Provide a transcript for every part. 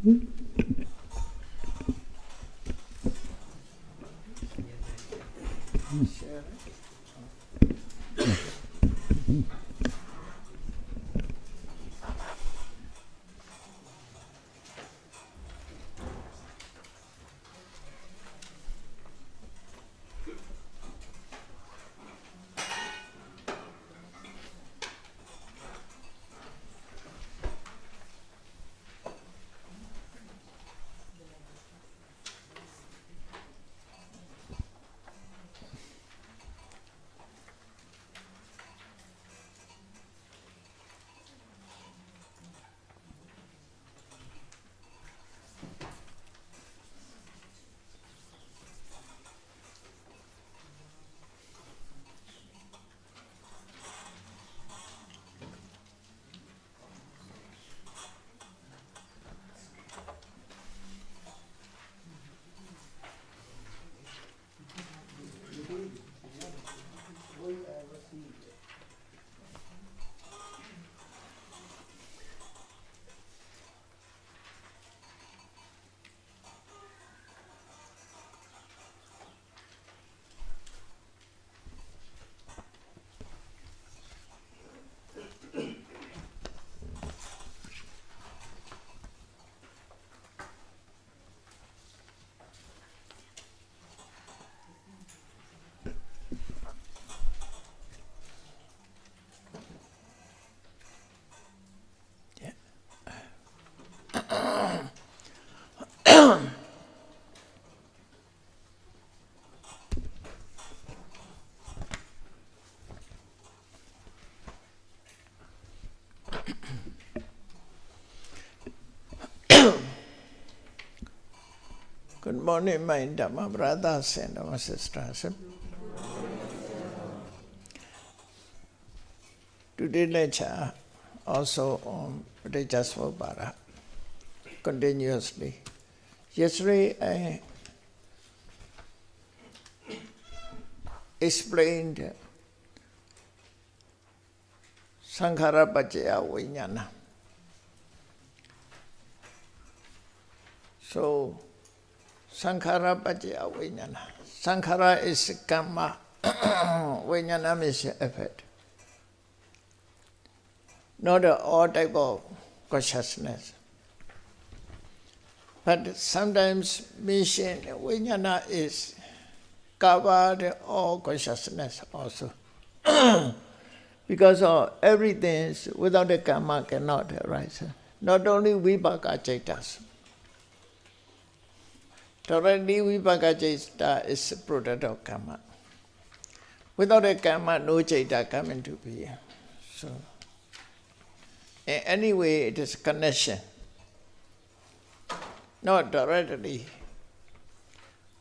Good morning, my Dhamma brothers and Dhamma sisters. Today's lecture also on Budish Dhamma, continuously. Yesterday I explained Sankhara Pacaya Vijnana. So, Sankhara Pacaya Vijnana. Sankhara is karma, Vijnana is effect. Not all type of consciousness. But sometimes mention Vijnana is covered all consciousness also. Because of everything without a karma cannot arise. Not only vipaka cetas. Directly vipaka ceta is a product of karma. Without a karma, no ceta come into being. So, in any way, it is connection. Not directly.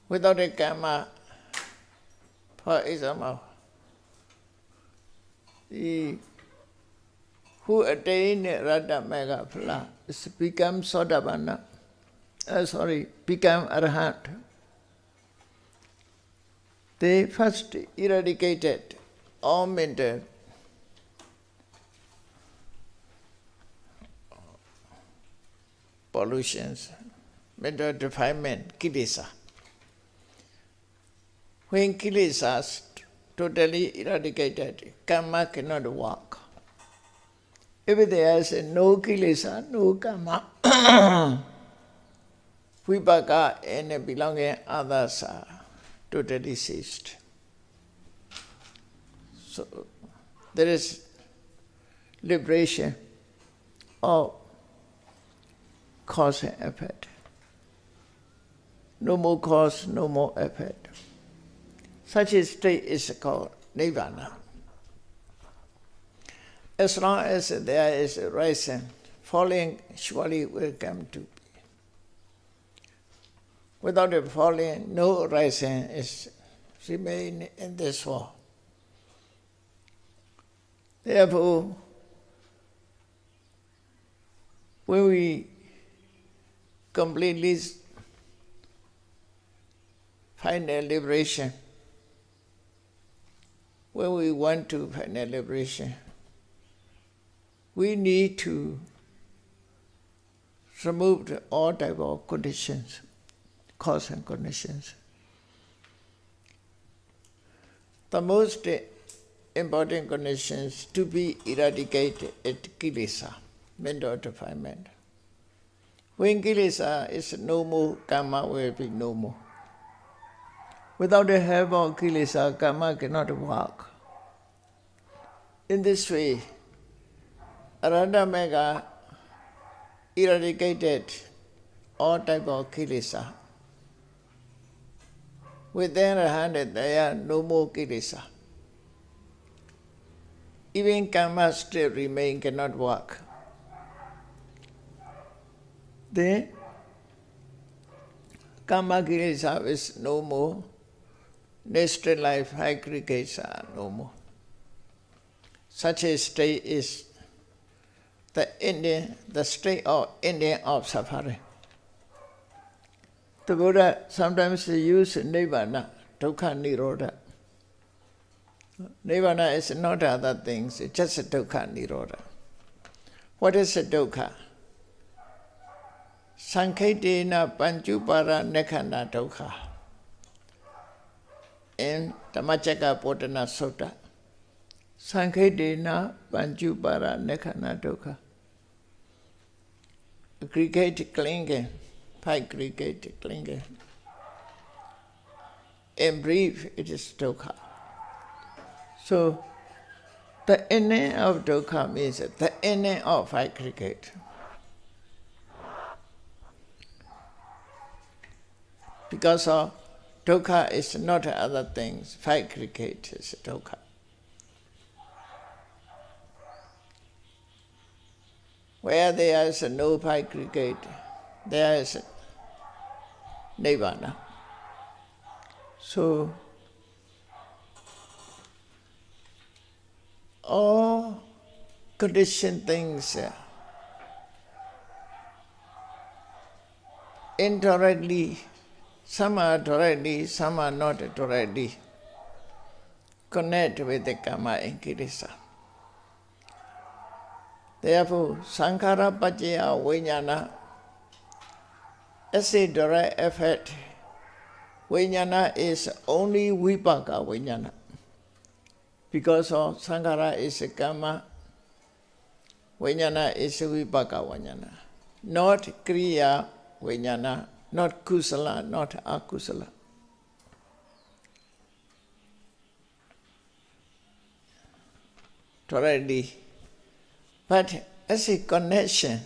Without a karma, for example, who attain Radha Mega Phala is become Sodabana. Become Arhat. They first eradicated all mental pollutions, mental defilement, kilesa. When kilesas totally eradicated, karma cannot work. If there is no kilesa, no karma, vipaka and belonging others are totally ceased. So there is liberation of cause and effect. No more cause, no more effect. Such a state is called Nirvana. As long as there is a rising, falling surely will come to be. Without a falling, no rising is remain in this world. Therefore, when we completely find a liberation, when we want to find a liberation, we need to removed all type of conditions, cause and conditions. The most important conditions to be eradicated is kilesa, mental defilement. When kilesa is no more, karma will be no more. Without the help of kilesa, karma cannot work. In this way, Arahanta Magga eradicated all type of kilesa. Within Arahanta, there are no more kilesa. Even karma still remain, cannot work. Then, karma kilesa is no more. Next life, aggregates are no more. Such a state is the state of ending of suffering. The Buddha sometimes uses Nibbana, Dukkha Nirodha. Nibbana is not other things, it's just Dukkha Nirodha. What is a Dukkha? Sankhetena Panchupara Nekhana Dukkha. In Dhammacakka Potana Sutta. Sankhetena Panchupara Nekhana Dukkha. Aggregate clinging, aggregate clinging. In brief, it is dukkha. So, the ending of dukkha means the ending of aggregate. Because of dukkha is not other things, aggregate is dukkha. Where there is no aggregate, there is Nibbana. So, all conditioned things indirectly, some are directly, some are not directly, connect with the karma and kilesa. Therefore, sankhara paccaya vijnana as a direct effect. Vijnana is only vipaka vijnana. Because of sankhara is a karma, vijnana is a vipaka vijnana. Not kriya vijnana, not kusala, not akusala. Directly. But as a connection,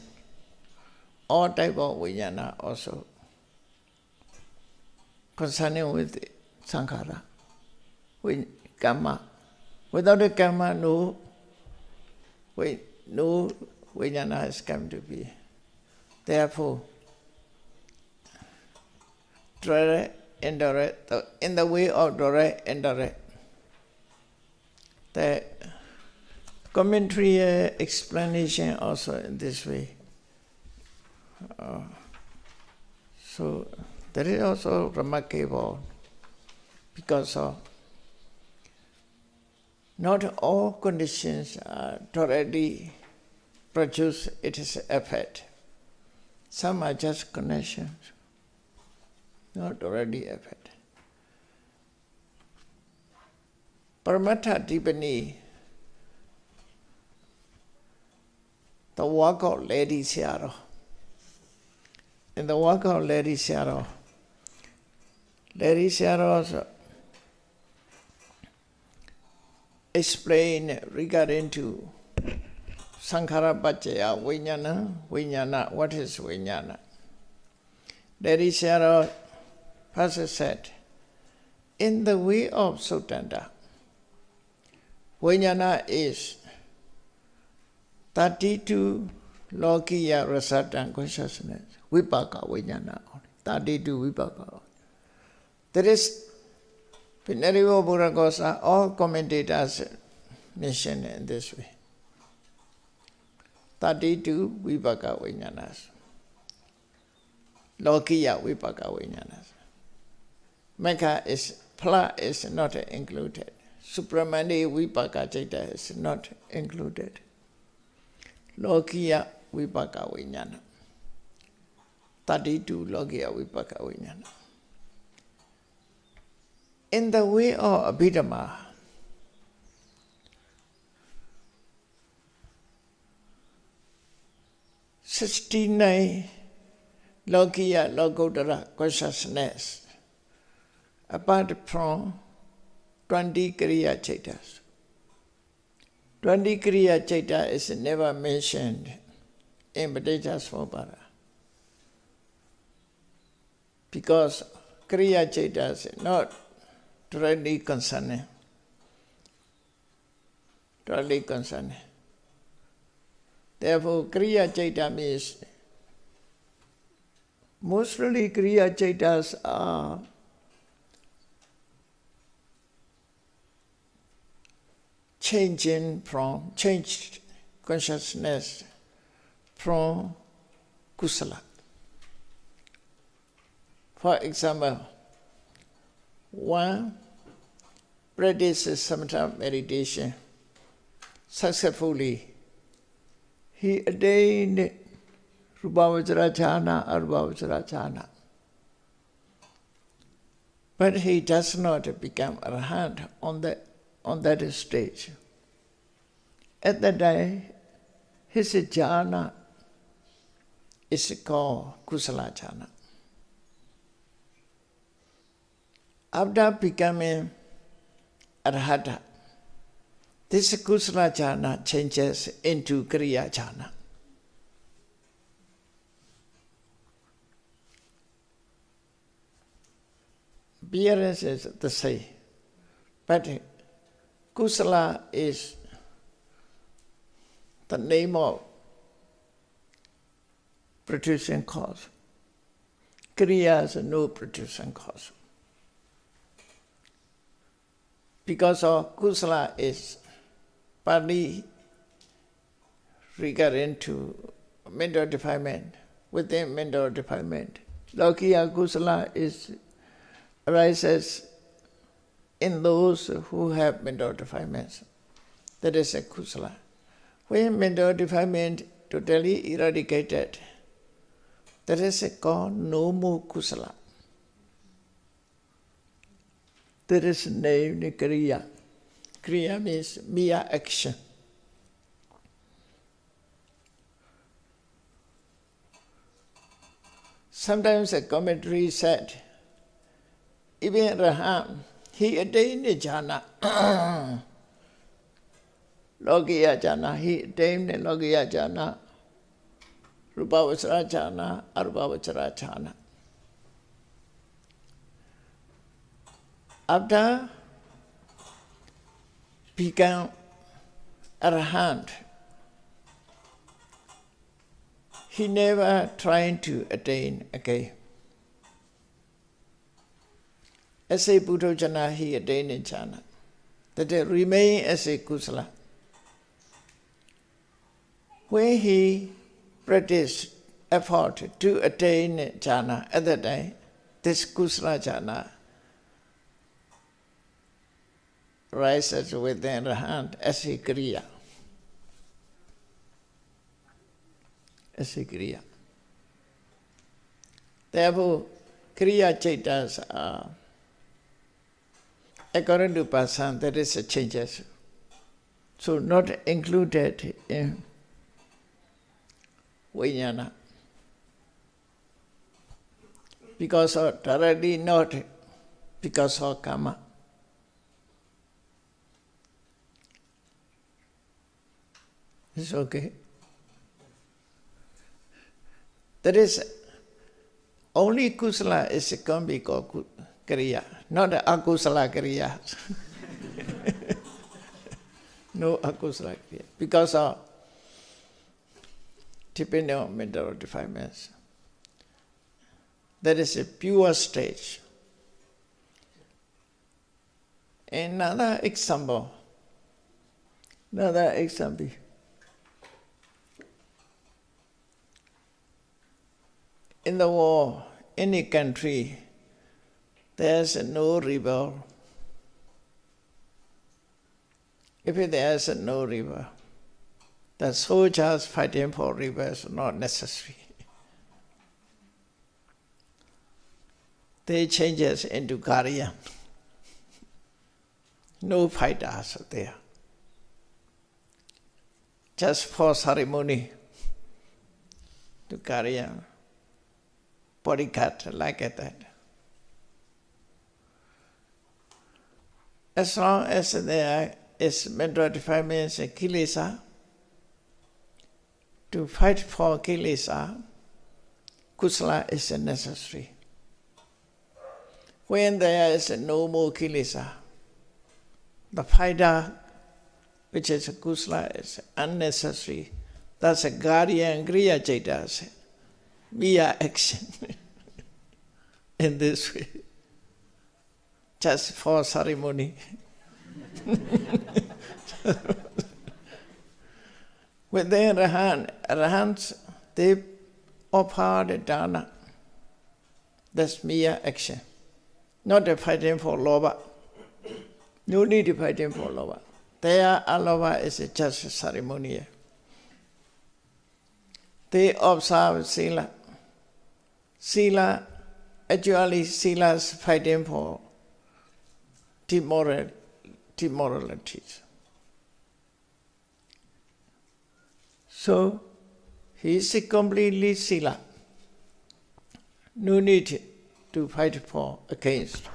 all type of vijnana also concerning with sankhara, with karma. Without the karma, no vijnana has come to be. Therefore, direct, indirect, in the way of direct, indirect. The commentary explanation also in this way. So that is also remarkable because of not all conditions are directly produce its effect. Some are just connections, not directly effect. Paramattha Dipani, the work of Lady Seattle. In the work of Lady Seattle also explain regarding to sankhara paccaya vijnana, what is vijnana? Lady Seattle first said, in the way of Suttanta, vijnana is 32 lokiya rasatan consciousness, vipaka vijnana, 32 vipaka. There is Pinarivo Buragosa, all commentators mention in this way. 32 vipaka vijnanas. Lokiya vipaka vijnanas. Mekha is, pla is not included. Supramani vipaka citta is not included. Lokiya vipaka vijnana. 32 Lokiya Vipaka Vijnana. In the way of Abhidhamma, '69 Lokiya Lokuttara consciousness, apart from 20 Kriya Chaitas. 20 Kriya Chaita is never mentioned in Paticca because Kriya Chaita is not directly concerning. Therefore, Kriya Chaita means mostly Kriya Chaitas are changed consciousness from kusala. For example, one practices samatha meditation successfully. He attained Rupavachara jhana, Arupavachara jhana. But he does not become arahant on that stage. At that time, his jhana is called kusala jhana. After becoming arahata, this kusala jhana changes into kriya jhana. Appearance is the same, but kusala is the name of producing cause. Kriya is no producing cause. Because of kusala is partly regarding to mental defilement. Within mental defilement, Lokiya kusala arises in those who have mental defilements. That is a kusala. When mental defilement totally eradicated, that is called no more kusala. That is named kriya. Kriya means mere action. Sometimes a commentary said, even Raham, he attained jhana. Lokiya jhana, he attained Lokiya jhana, Rupavachara jhana, Arupavachara jhana. After become arahant, he never tried to attain again. As a Buddha he attained jhana. That remain as a kusala. When he practiced effort to attain jhana at that time, this kusala jhana rises within the hand as a kriya. As a kriya. Therefore, kriya chaitas are, according to Pasan, there is a changes. So not included in Vijnana. Because of directly, not because of karma. It's okay. That is, only kusala is can be called kriya, not akusala kriya. No akusala kriya. Because of depending on mental defilements. That is a pure stage. Another example. In the world, any country, there's no river. If there's no river, the soldiers fighting for rivers is not necessary. they changes into guardian. No fighters there. Just for ceremony to guardian, bodyguard like that. As long as there is mental defilements and kilesa, to fight for kilesa, kusala is necessary. When there is no more kilesa, the fighter, which is a kusala, is unnecessary. That's a guardian kriya chaitas, mere action in this way, just for ceremony. With the arahants, they offer the dana. That's mere action. Not a fighting for lova. No need to fighting for lova. Their alova is just a ceremonial. They observe sila. Sila, actually sila's fighting for demoralities. So, he is completely sila. No need to fight for against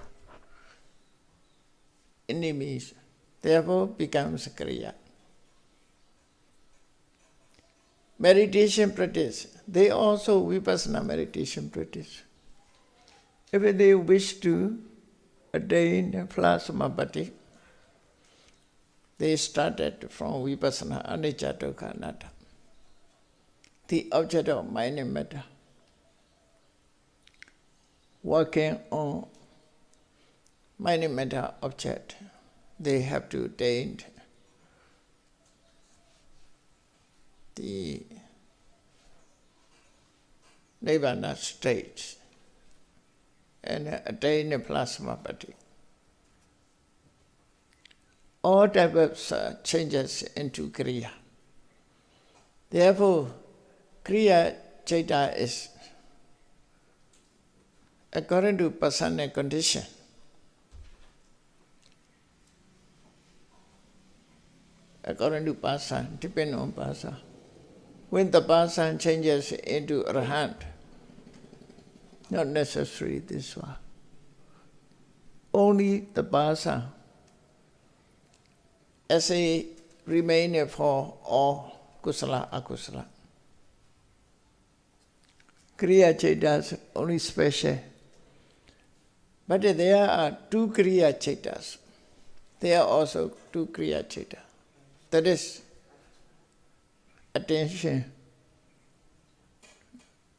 enemies. Therefore, becomes kriya. Meditation practice. They also vipassana meditation practice. If they wish to attain plasmabhati, they started from vipassana anicca dukkha anatta, the object of mind and matter. Working on mind and matter object, they have to attain the nirvana state and attain a plasmabhati. All types of changes into kriya. Therefore, kriya chaita is according to person and condition. According to person, depend on person. When the person changes into arahant, not necessary this one. Only the person as a remainder for all kusala, akusala. Kriya chaitas only special. But there are two kriya chaitas. There are also two kriya chaitas. That is attention,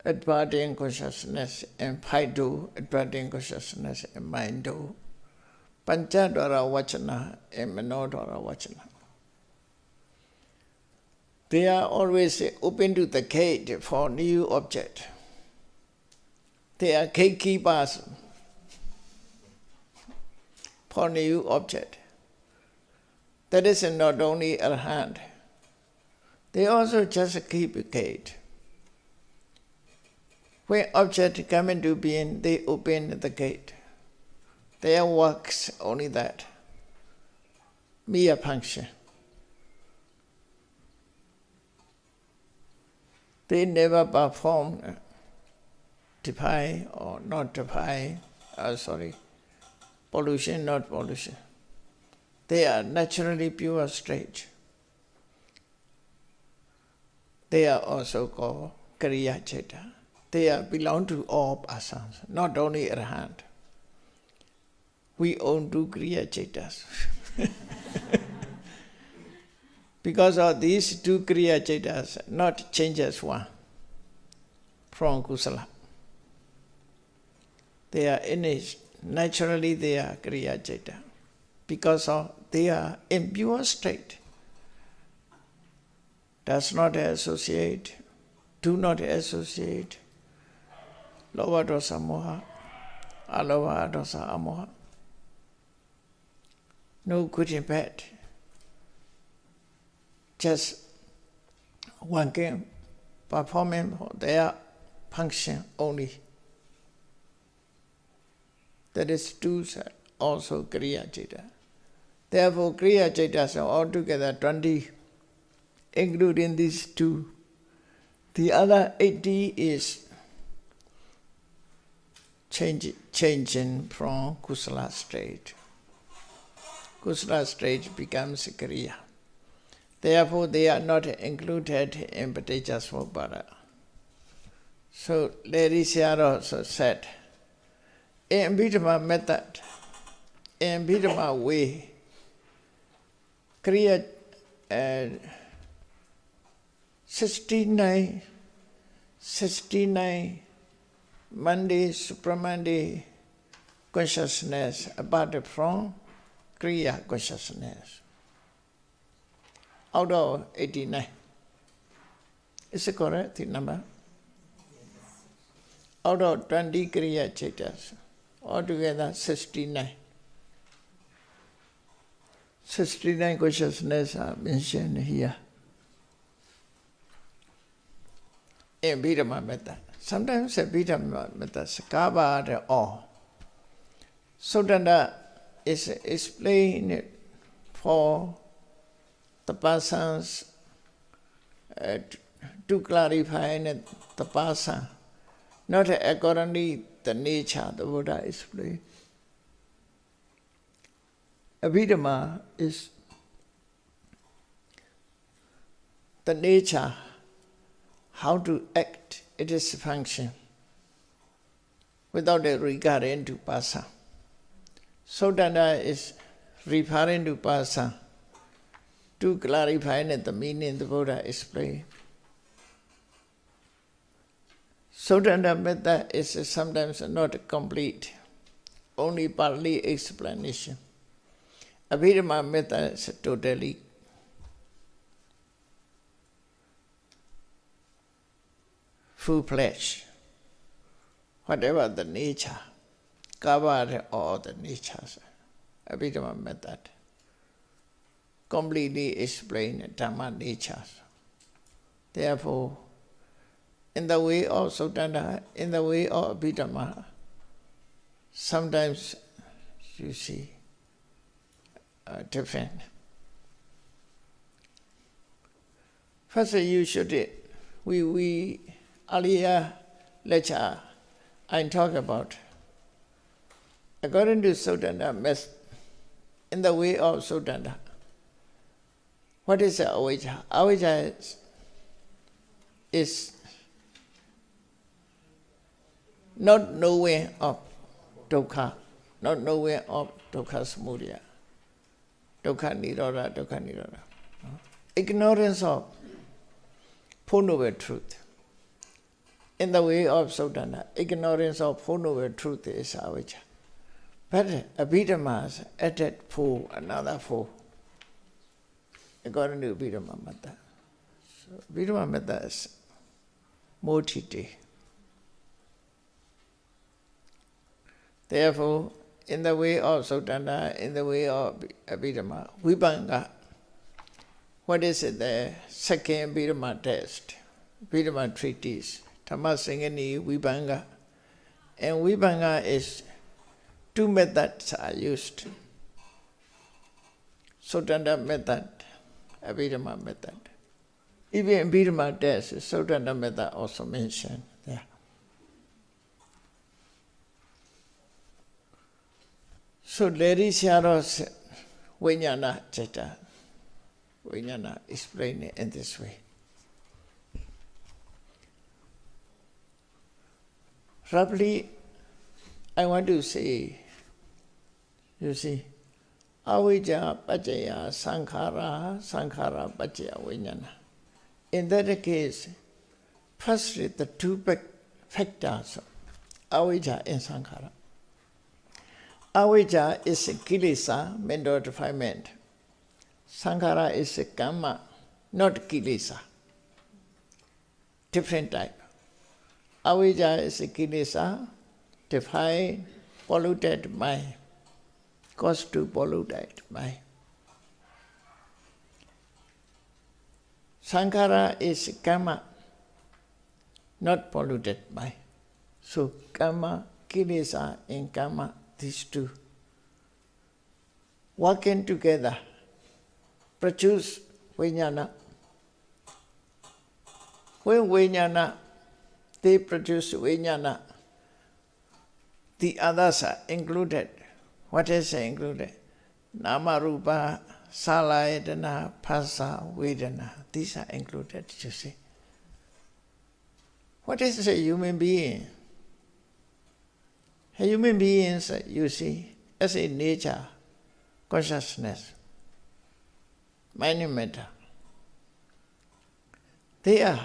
adverting consciousness, and phaido, adverting consciousness, and mindo, panchadvara vachana, and manodvara vachana. They are always open to the gate for new object. They are gatekeepers for new object. That is not only arahant. They also just keep a gate. When object come into being, they open the gate. Their works only that. Mere function. They never perform defy or not defy, pollution, not pollution. They are naturally pure state. They are also called kriya chaita. They belong to all persons, not only arahant. We own two kriya chaitas. Because of these two kriya chaitas, not changes one from kusala. They are innate. Naturally they are kriya chaita. Because of they are in pure state. Does not associate, do not associate lova dosa moha, alova dosa amoha. No good and bad. Just working, performing their function only. That is two also Kriya Citta. Therefore, Kriya Cittas are altogether 20, including these two. The other 80 is changing from Kusala state. Kusala state becomes Kriya. Therefore, they are not included in Paticca. So, Lady Sayadaw also said, in Abhidhamma method, in Abhidhamma way, Kriya 69 Monday, Supramandi consciousness apart from Kriya consciousness. Out of 89. Is it correct, the number? Out of 20 Kriya Cittas, altogether 69. 69 consciousness are mentioned here. In Abhidhamma method. Sometimes Abhidhamma method is covered all. Sudanda is explained for the persons to clarify the person, not accordingly the nature the Buddha explained. Abhidhamma is the nature, how to act, it is a function, without a regard into person. Sodana is referring to person to clarify the meaning the Buddha explained. Sodana method is sometimes not complete, only partly explanation. Abhidhamma method is totally full-fledged. Whatever the nature, cover all the natures. Abhidhamma method completely explain Dhamma natures. Therefore, in the way of Sotanda, in the way of Abhidhamma, sometimes you see different. First, you should, we earlier lecture, I talk about, according to Sotanda, in the way of Sotanda, what is avijja? Avijja is not knowing of dukkha, not knowing of dukkha samudaya, dukkha nirodha. Ignorance of Four Noble Truth. In the way of Sotanda, ignorance of Four Noble Truth is avijja. But Abhidhamma added four, another four, according to Abhidhamma method. So Abhidhamma method is more detailed. Therefore, in the way of Sotanda, in the way of Abhidhamma, Vibhanga, what is it? The second Abhidhamma text, Abhidhamma treatise, Dhamma Singani Vibhanga. And Vibhanga is two methods are used. Sotanda method, Abhidhamma method. Even Abhidhamma text, Sotanda method also mentioned there. So Lady Sayadaw's Vijnana Citta, Vijnana explained it in this way. Roughly, I want to say, you see, avijja paccaya sankhara, sankhara paccaya vijnana. In that case, firstly, the two factors, avijja and sankhara. Avijja is a kilesa, mental defilement. Sankhara is a karma, not kilesa. Different type. Avijja is a kilesa, define, polluted mind, cause to polluted mind. Sankhara is karma, not polluted mind. So karma, kilesa and karma, these two, working together, produce vijnana. When vijnana, they produce vijnana, the others are included. What is included? Nama rupa, salayatana, phasa, vedana. These are included, you see. What is a human being? A human being, you see, as a nature, consciousness, mind and matter. They are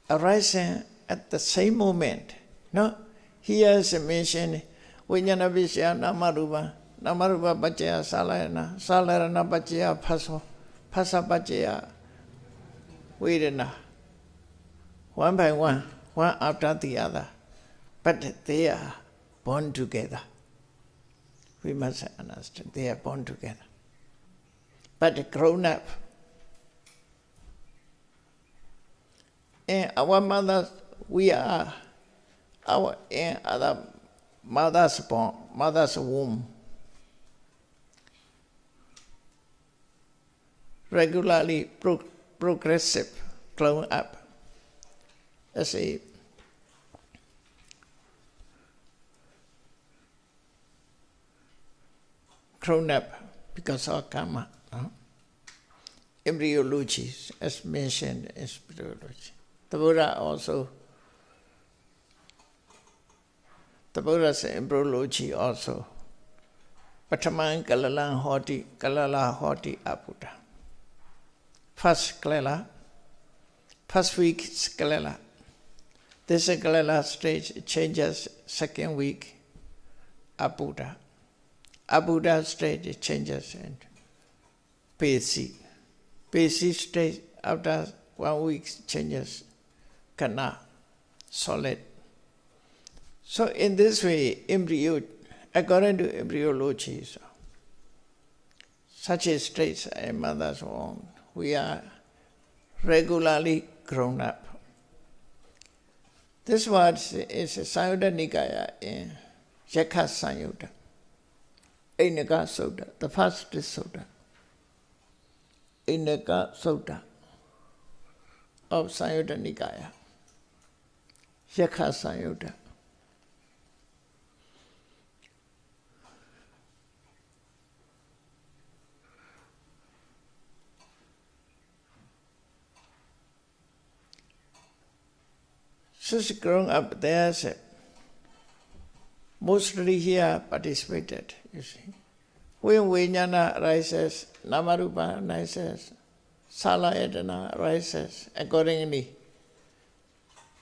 arising at the same moment. No? Here is mentioned Vijnana Vishya Namarupa, Namarupa Pachaya Salayana, Salayana Pachaya Phasa, Phasa Pachaya Vedana. One by one after the other. But they are born together. We must understand, they are born together. But grown up. In our mothers, we are in other mother's womb. Regularly progressive, grown up. As a grown up because of karma. Embryology, as mentioned in spirituality. The Buddha also, the Buddha's embryology also. Pataman Kalalan Hoti, Kalala Hoti Abuddha. First Kalala, first week is Kalala. This Kalala stage changes second week, Abuddha. Abuddha stage changes and Pesi. Pesi stage after 1 week changes Kana, solid. So in this way, embryo, according to embryology, such a stage in mother's womb, we are regularly grown up. This word is Samyutta Nikaya in Yakha Samyutta. Enaka Sutta, the first Sutta. Enaka Sutta of Samyutta Nikaya. Yakha Samyutta. Since grown up, there's mostly here participated, you see. When Vijnana rises, Namarupa rises, Salayatana rises, accordingly.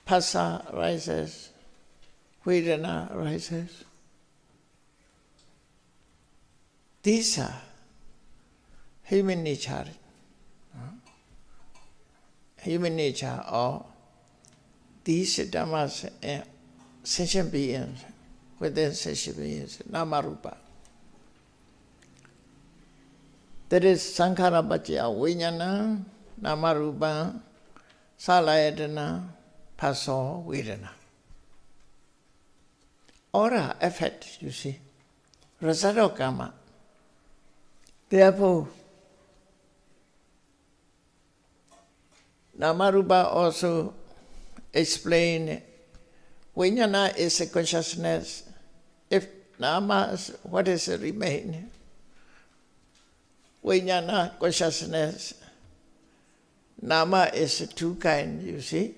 Phasa rises, Vedana rises. These are human nature. Human nature or these dhammas sentient beings, within sentient beings, Namarupa. That is Sankhara Pachaya Vijnana, Namarupa, Salayatana, Phasa, Vedana. Aura, effect, you see. Result of karma. Therefore, Namarupa also explain Vijnana is a consciousness. If Nama, what is remain? Vijnana, consciousness. Nama is two kind, you see.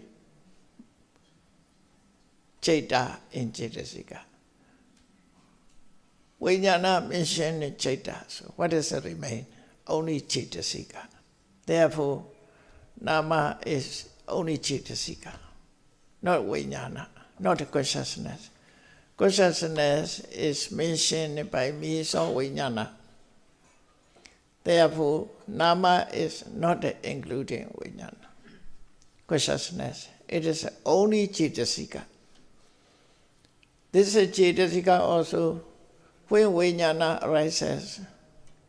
Chaita in Chaitasika. Vijnana mentioned Chaita. So what is remain? Only Chaitasika. Therefore, Nama is only Chaitasika. Not Vijnana, not consciousness. Consciousness is mentioned by means of Vijnana. Therefore, Nama is not including Vijnana. Consciousness, it is only Chaitasika. This is Chaitasika also, when Vijnana arises,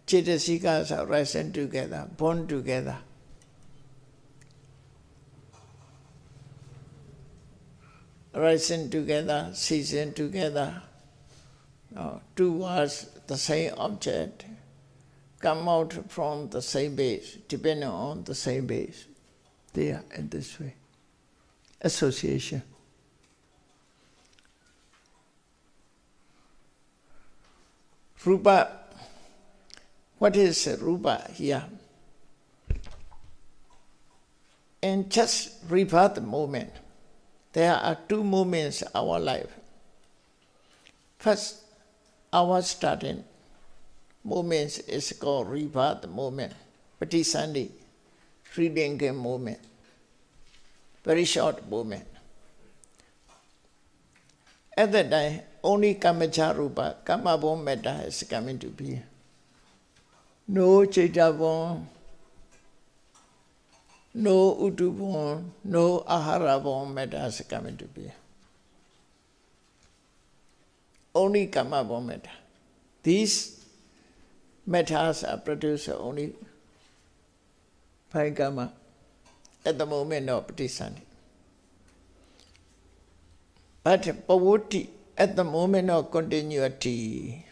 Chaitasikas are rising together, born together. rising together, ceasing together. Two words, the same object, come out from the same base, depending on the same base. They are in this way. Association. Rupa. What is Rupa here? In just rebirth moment, there are two moments in our life. First, our starting moments is called rebirth moment, Patisandi, relinking moment, very short moment. At that time, only Kamacha Rupa, Kamabon Metta is coming to be. No Chaitavon, no Utubon, no Aharabon Metta is coming to be. Only Kamabon Metta. These mettas are produced only by Kama at the moment of Patisandi. But Pavoti, at the moment of continuity,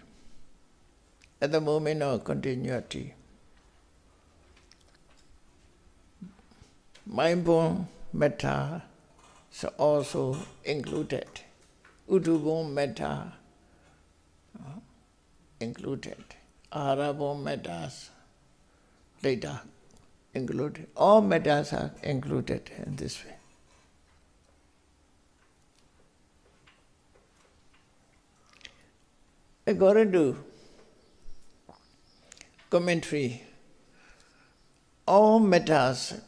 at the moment of continuity, mind-born metta is also included. Utu-born metta included. Ahara-born mettas later included. All mettas are included in this way. According to commentary, all mettas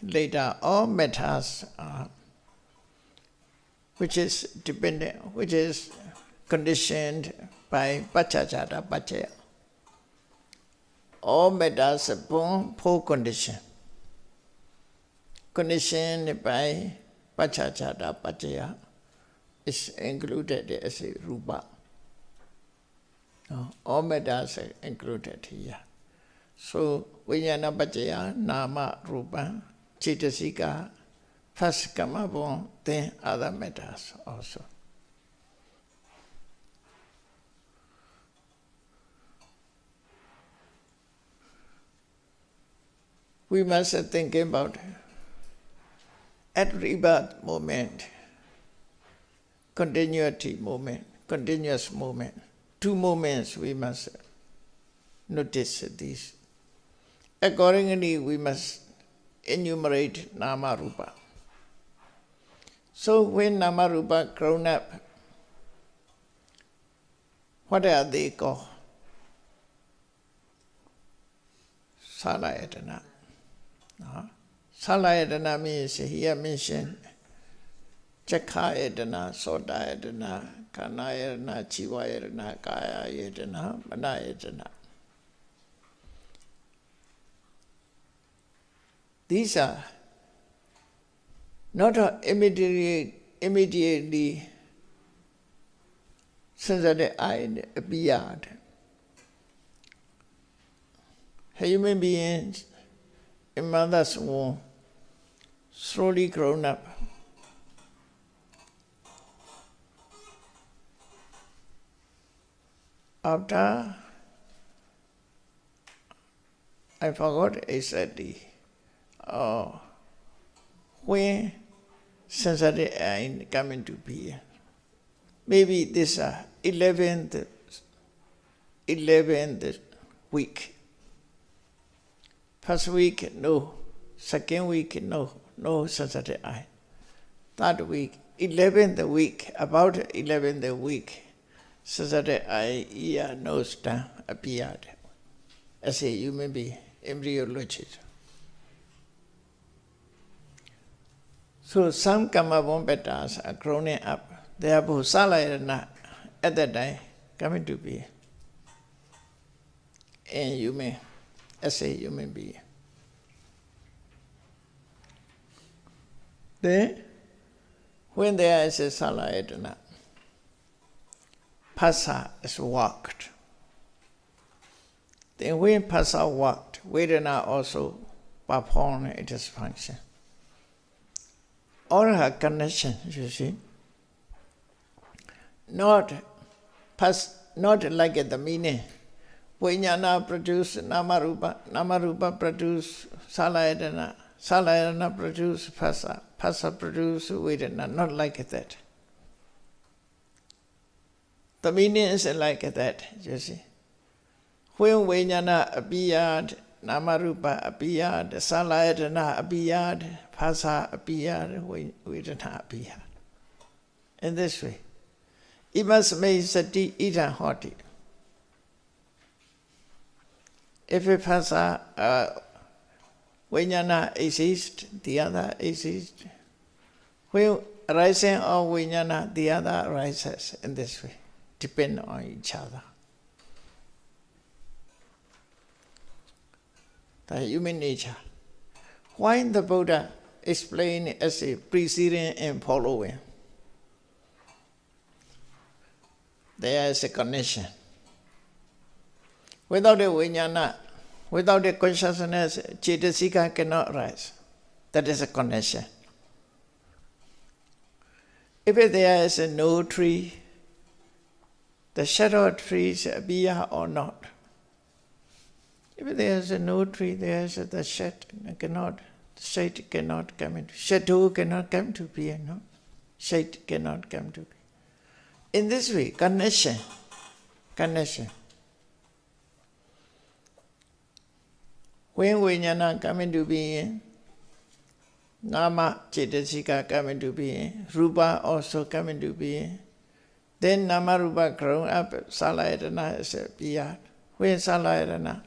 later, all mettas which is dependent, which is conditioned by Pachachata Pachaya. All mettas are born for condition. Conditioned by Pachachata Pachaya is included as a rupa. All mettas are included here. So, Vijnana Pachaya, Nama, Rupa, Chitasika, first Kamabon, then other mettas also. We must think about at rebirth moment, continuity moment, continuous moment. Two moments we must notice these. Accordingly, we must enumerate Nama Rupa. So when Nama Rupa grown up, what are they called? Salayatana. Salayatana means here mentioned Chakayatana, Sodayatana, Kanayatana, Chivayatana, Kayayatana, Manayatana. These are not immediately sensitive eye appeared. Human beings in mother's womb slowly grown up. After, I forgot exactly, when sensitive eye come into being. Maybe this 11th week. First week, no. Second week, no sensitive eye. Third week, 11th week, about 11th week, sensitive eye, ear, nose, tongue appeared as a human being, embryologist. So some Kamabon Bettas are growing up. Therefore, Salayana at that time coming to be a human, as a human being. Then, when there is a Salayana, Phassa is walked. Then when Phassa walked, Vedana also performed its function. All her connections, you see, not like the meaning. Vijnana produce Namarupa produce Salayatana produce Phasa produce Vedana, not like that. The meaning is like that, you see. When Vijnana appeared, Namarupa appeared, Salayatana appeared, Phasa appeared, Vedana appeared. In this way. Imasme sati ita hoti. If a Phasa Vijnana exists, the other exists. When rising of Vijnana, the other rises in this way, depend on each other. The human nature. Why the Buddha explained as a preceding and following? There is a connection. Without a Vijnana, without a consciousness, Cetasika cannot rise. That is a connection. If there is no tree, the shadow of trees appear or not. If there is no tree, there is the shade cannot come into. Shadow cannot come to be, no? Shade cannot come to be. In this way, connection. When Vijnana come into being, Nama Cetasika come into being, Rupa also come into being, then Nama Rupa grown up, Salayatana is appeared. When Salayatana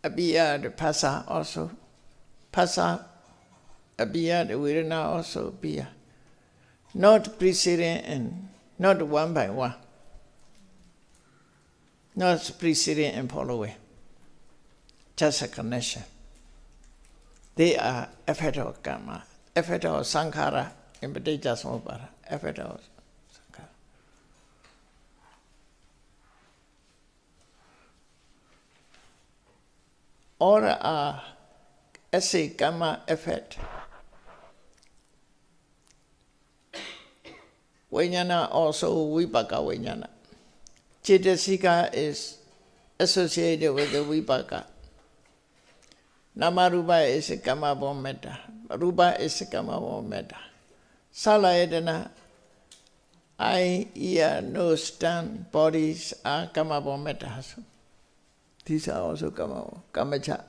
appeared, Phasa also. Phasa appeared, Vedana also appeared. Not preceding and not one by one. Not preceding and following. Just a connection. They are effect of karma, effect of sankhara, in Buddha Samupara, effect of sankhara. All are as a karma effect. Vijnana also vipaka vijnana. Cetasika is associated with the vipaka. Namarupa is a karma born metta. Rupa is a karma born metta. Salayatana, eye, ear, nose, tongue, bodies are karma born mettas. These are also kamacha.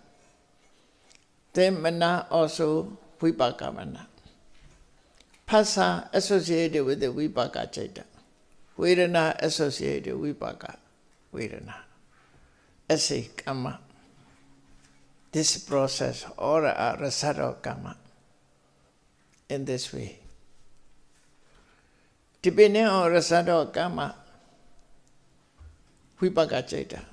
Then mana also vipaka mana. Phasa associated with the vipaka chaita. Vedana associated with vipaka Vedana. As a karma. This process or a result of karma. In this way. Depending on result of karma, vipaka chaita.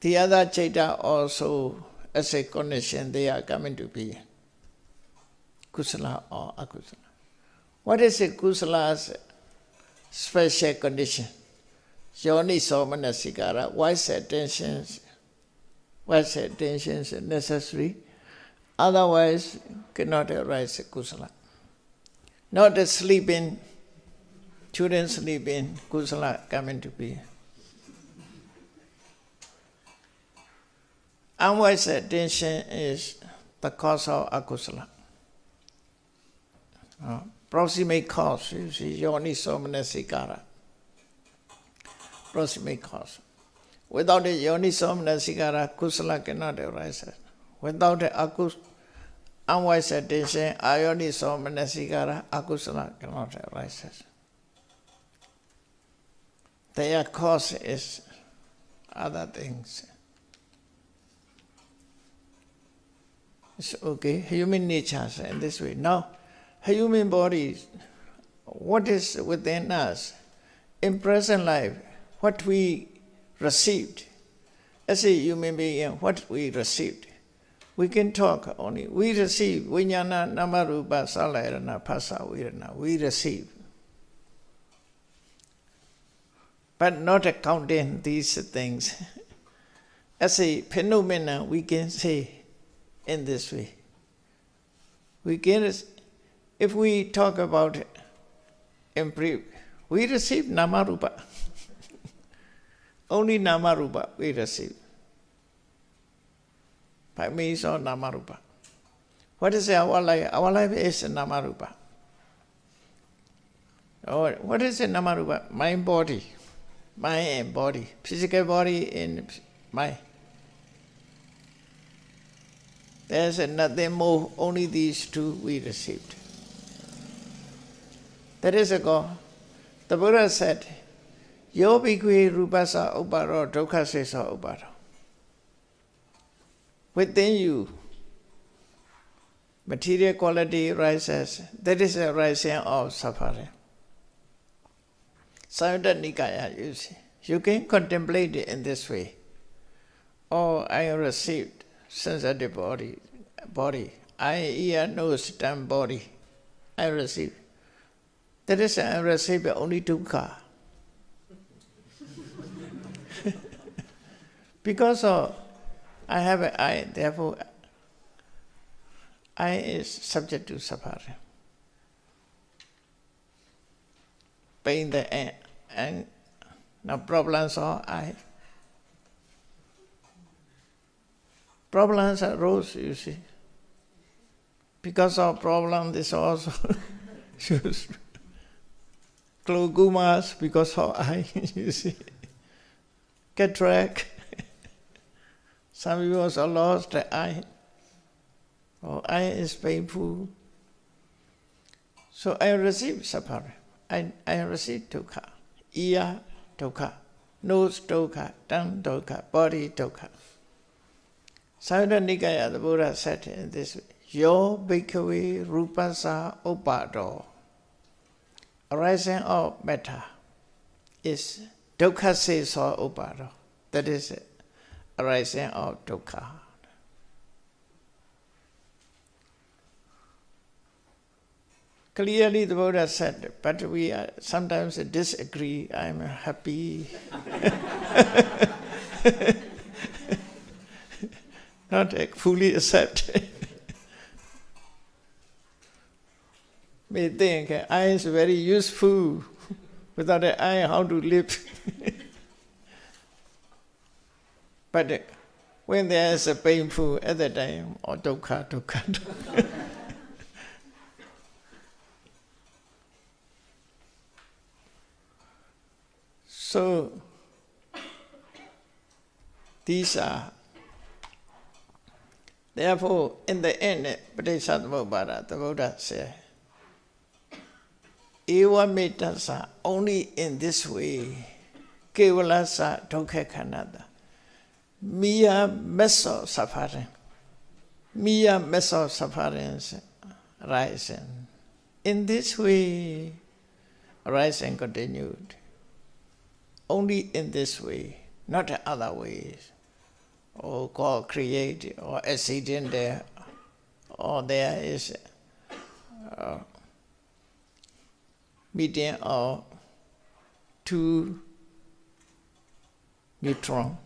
The other chaita also as a condition they are coming to be. Kusala or akusala. What is a kusala's special condition? Yoni somana sikara, wise attention is necessary, otherwise cannot arise a kusala. Not a sleeping, children sleeping, kusala coming to be. Unwise attention is the cause of akusala. Proximate cause, you see, yoni somana sikara. Proximate cause. Without a yoni somana sikara, kusala cannot arise. Without a unwise attention, ayoni somana sikara, akusala cannot arise. Their cause is other things. It's okay, human nature in this way. Now, human body, what is within us, in present life, what we received, as a human being, what we received, we can talk only. We receive, vijnana, namarupa, salayana, phasa, vedana, we receive. But not accounting these things. As a phenomena, we can say in this way. We can, if we talk about in brief, we receive Namarupa. Only Namarupa we receive. By means of Namarupa. What is our life? Our life is Namarupa. Oh, what is a Namarupa? Mind, body. Mind and body. Physical body and mind. There's nothing more, only these two we received. That is a God. The Buddha said, Yo bhikkhave rupasa uparo dukkha sesa uparo. Within you, material quality rises. That is a rising of suffering. Sayutta Nikaya, you see. You can contemplate it in this way. Oh, I received sensitive body. Eye, ear, nose, tongue, body. I received. That is, I received only dukkha. Because of I have an eye, therefore eye is subject to suffering. Pain the eye, and now problems of eye. Problems arose, you see. Because of problem, this also glaucomas because of eye, you see. Cataract. Some people also lost the eye. Oh, eye is painful. So I received suffering. I received dukkha. Ear, dukkha. Nose, dukkha. Tongue, dukkha. Body, dukkha. Sayutta Nikaya, the Buddha said in this way, Yo bhikkhave rupasa upado. Arising of matter is dukkha sesa upado. That is it. Arising of dukkha. Clearly the Buddha said, but we sometimes disagree. I'm happy. Not fully accept. May think eye is very useful. Without an eye, how to live? But when there is a painful at the time, or dukkha, dukkha. So these are. Therefore, in the end, Buddha, the Buddha said, Eva metasa, only in this way, kevalasa dukkha khanata. Mere meso suffering. Mere meso suffering rising. In this way, rising continued. Only in this way, not the other ways. Or God create, or accident there, or there is medium of two neutron,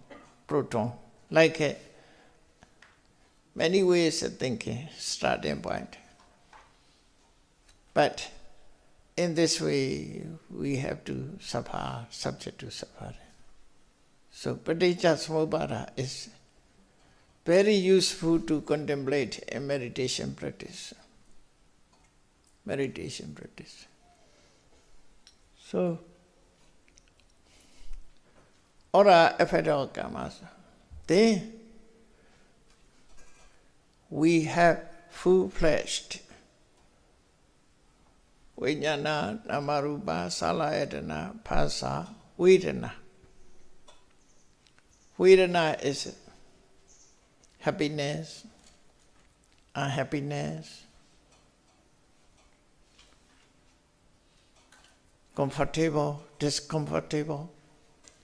proton, like many ways of thinking, starting point. But in this way, we have to suffer, subject to suffering. So Paticca is very useful to contemplate in meditation practice. Meditation practice. So, ora effect of karmas. Then we have full-fledged Vijnana, Namarupa, Salayatana, Phasa, Vedana. Vedana is happiness, unhappiness, comfortable, discomfortable,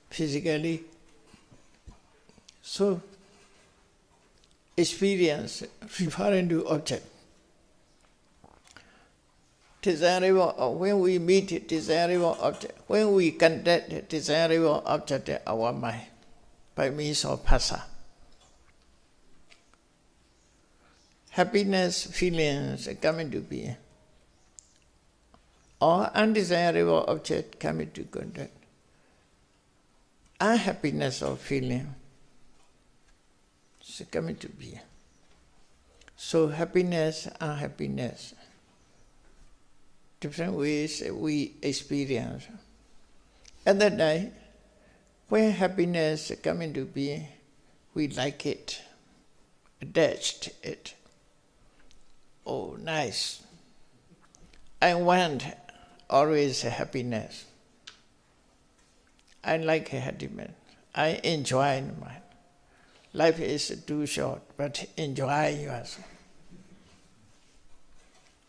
physically. So, experience referring to object. Desirable, when we meet desirable object, when we contact desirable object in our mind by means of phasa. Happiness feelings come into being. or undesirable object come into contact, unhappiness of feeling is coming to be. So happiness, unhappiness, different ways we experience. At that time, when happiness come into being, we like it, attached it. Oh, nice. I want always happiness. I like happiness. I enjoy mine. Life is too short, but enjoy yours.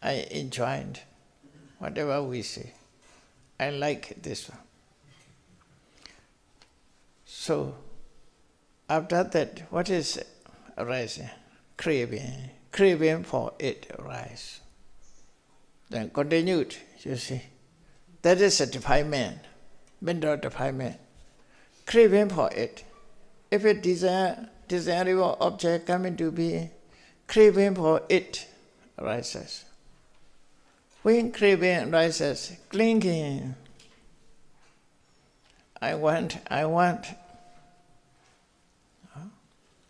I enjoyed whatever we say. I like this one. So, after that, what is arising? Craving. Craving for it arises. Then continued, you see. That is a defilement, mental defilement. Craving for it. If a desirable object come into being, craving for it arises. When craving arises, clinging. I want.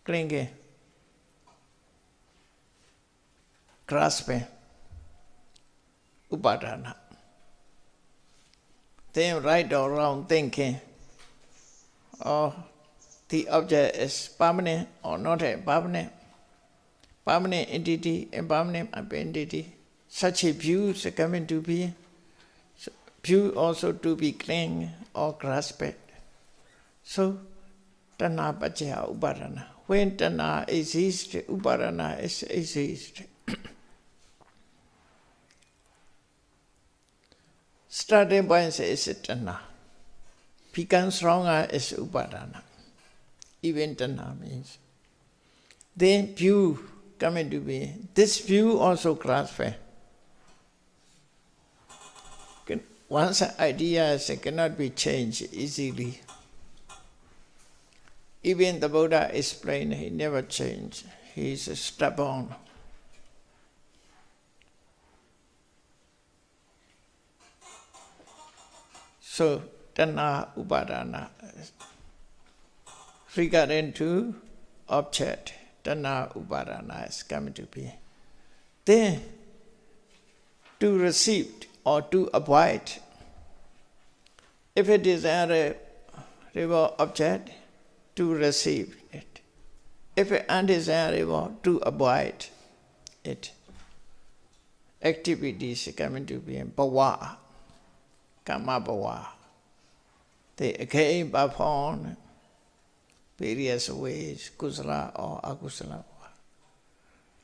Clinging. Grasping. Upadana. Then right or wrong thinking, or the object is permanent or not a permanent entity, impermanent entity. Such a view is coming to be. View also to be cling or grasped. So, Tanna Pacaya Upadana. When Tanna exists, Upadana exists. Starting point is Tanna. Become stronger is Upadana. Even Tanna means. Then view coming to be. This view also grasped. Once ideas cannot be changed easily. Even the Buddha explained he never changed. He is stubborn. So, Tanna Upadana, regarding to object, Tanna Upadana is coming to be. Then, to receive or to avoid, if it is a undesirable object, to receive it. If it undesirable, to avoid it. Activities coming to be in bhava, karma bhava. They again perform various ways, kusala or akusala.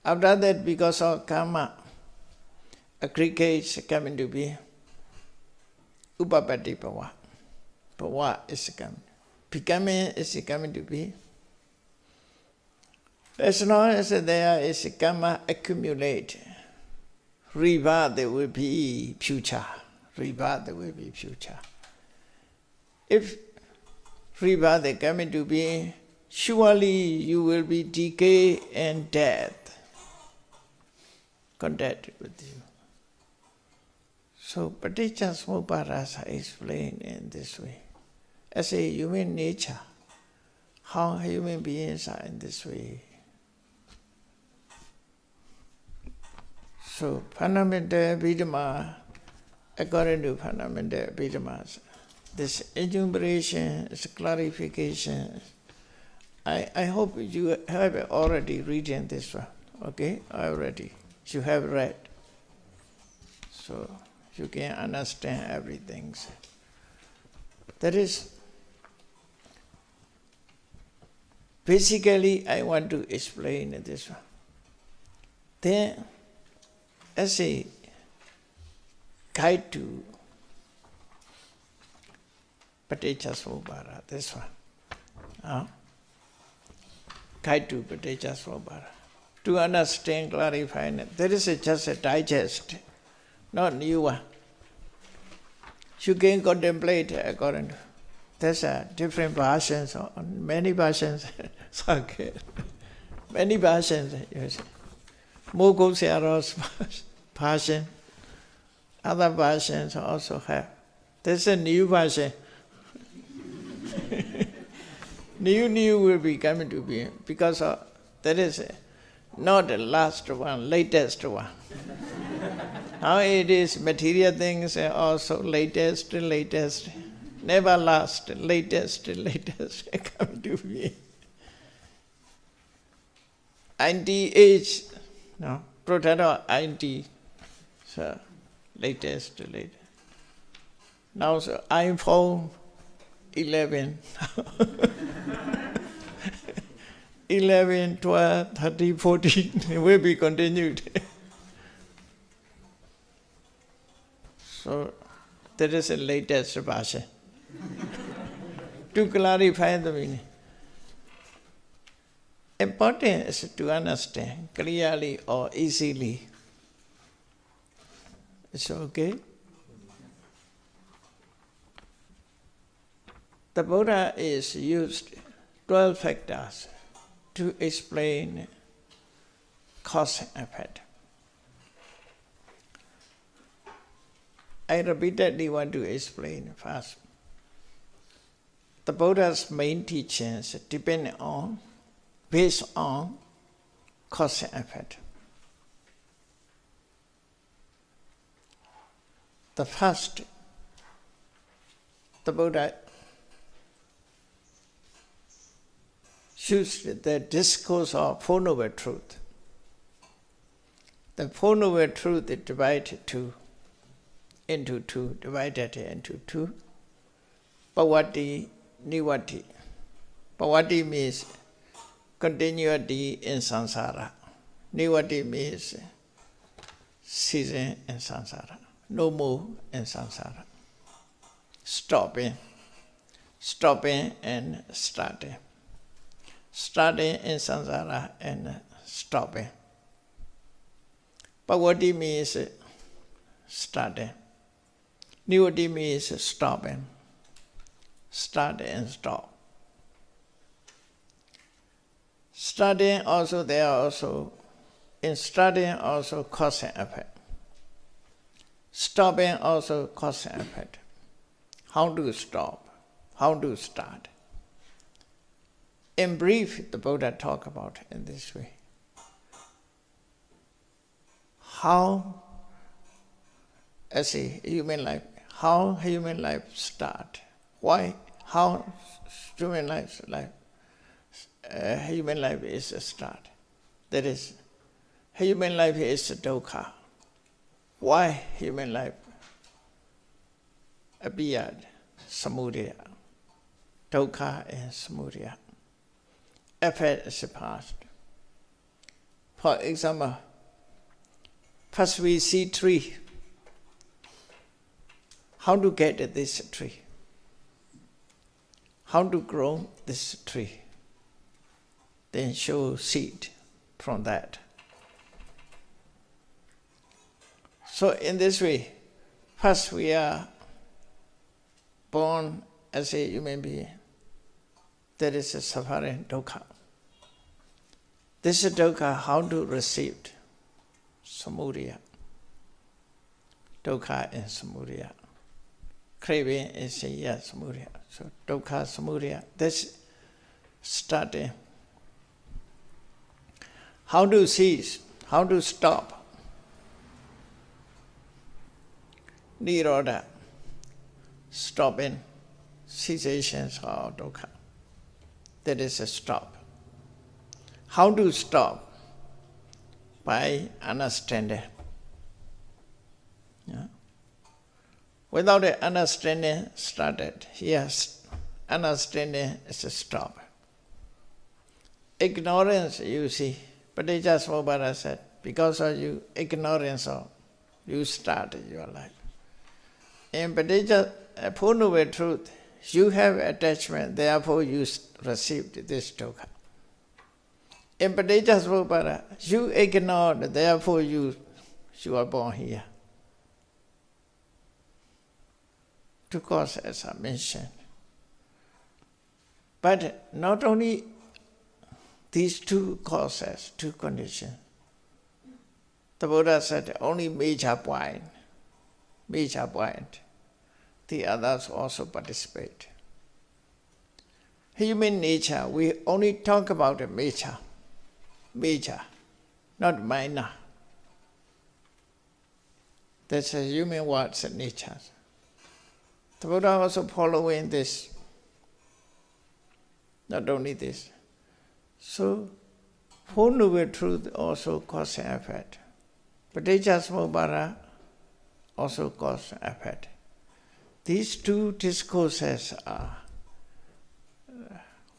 After that, because of karma, aggregates coming to be. Upapati bhava. Bhava is coming. Becoming is coming to be. As long as there is karma accumulate, rebirth there will be future. Rebirth there will be future. If rebirth is coming to be, surely you will be decay and death contacted with you. So Paticcasamuppada is explained in this way. As a human nature, how human beings are in this way. So fundamental Abhidhamma, according to fundamental Abhidhamma, this enumeration is clarification. I hope you have already written this one. Okay, already. You have read. So you can understand everything. That is, basically I want to explain this one. Then, as a guide to Paticcasamuppada, this one. Guide to Paticcasamuppada. To understand, clarify, there is just a digest, not new one. You can contemplate according to. There's different versions, many versions. Okay. Many versions, you see. Mogul Searo's version, Other versions also have. There's a new version. New will be coming to be because that is not the last one, latest one. Now it is material things are also latest, never last, latest come to be. Anti-age, no, product anti, so latest. Now so iPhone 11, 11, 12, 13, 14 will be continued. So that is the latest version. To clarify the meaning. Important is to understand clearly or easily. It's okay. The Buddha is used 12 factors to explain cause and effect. I repeatedly want to explain first. The Buddha's main teachings depend on, based on cause and effect. The first, the Buddha used the discourse of Four Noble Truth. The Four Noble Truth is divided into two. Pavati, Nivati. Pavati means continuity in samsara. Nivati means ceasing in samsara. No more in samsara. Stopping and starting. Starting in samsara and stopping. Pavati means starting. Nivati means stopping. Start and stop. Starting also, there are also, in starting also cause and effect. Stopping also cause and effect. How to stop? How to start? In brief, the Buddha talked about it in this way. How, as a human life, how human life start? Why? How human life is a start. That is, human life is a dukkha. Why human life appeared? Samudaya. Dukkha and samudaya. Effect is the past. For example, first we see tree. How to get this tree? How to grow this tree? Then show seed from that. So in this way, first we are born as a human being. That is a suffering dukkha. This is dukkha, how to receive it? Samudaya. Dukkha and samudaya. Craving is a yes, samudaya. So dukkha, samudaya. That's starting. How to cease? How to stop? Nirodha. Stopping. Cessations of dukkha. That is a stop. How to stop? By understanding. Yeah. Without an understanding started, yes, understanding is a stop. Ignorance, you see, Buddha said, because of you ignorance of, you started your life. In Four Noble Truth, you have attachment, therefore you received this dukkha. In Buddha, you ignored, therefore you are born here. Two causes, as I mentioned. But not only these two causes, two conditions. The Buddha said only major point. major point. The others also participate. Human nature, we only talk about the major, not minor. That's a human word's nature. The Buddha also following this, not only this. So, Four Noble Truth also cause and effect. Paticcasamuppada also cause and effect. These two discourses are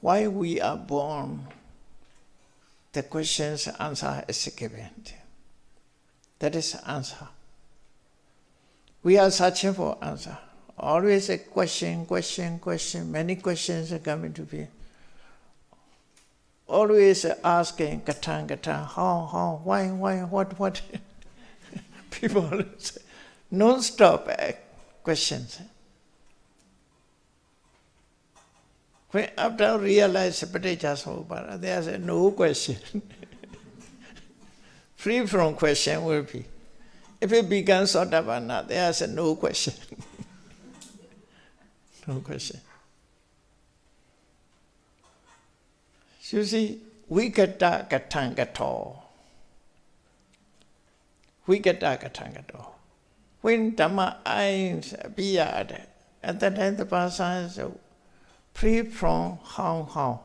why we are born. The question's answer is given. That is answer. We are searching for answer. Always a question, many questions are coming to be. Always asking, katan, how, why, what? People say, non-stop questions. When after realize Paticcasamuppada, there's no question. Free from question will be. If it becomes Sotapanna, there's no question. No question. You see, Vikata Katangato. Vikata Katangato. When Dhamma eyes appeared, at that time the person is free from how.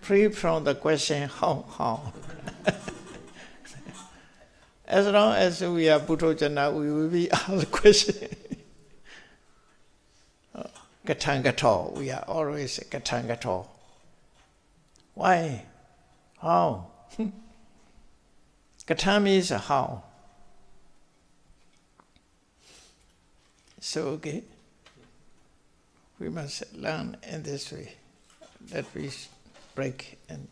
Free from the question how. As long as we are Puthojana, we will be asked question. Katangato, we are always Katangato. Why? How? Kata means how. So, okay, we must learn in this way, that we break and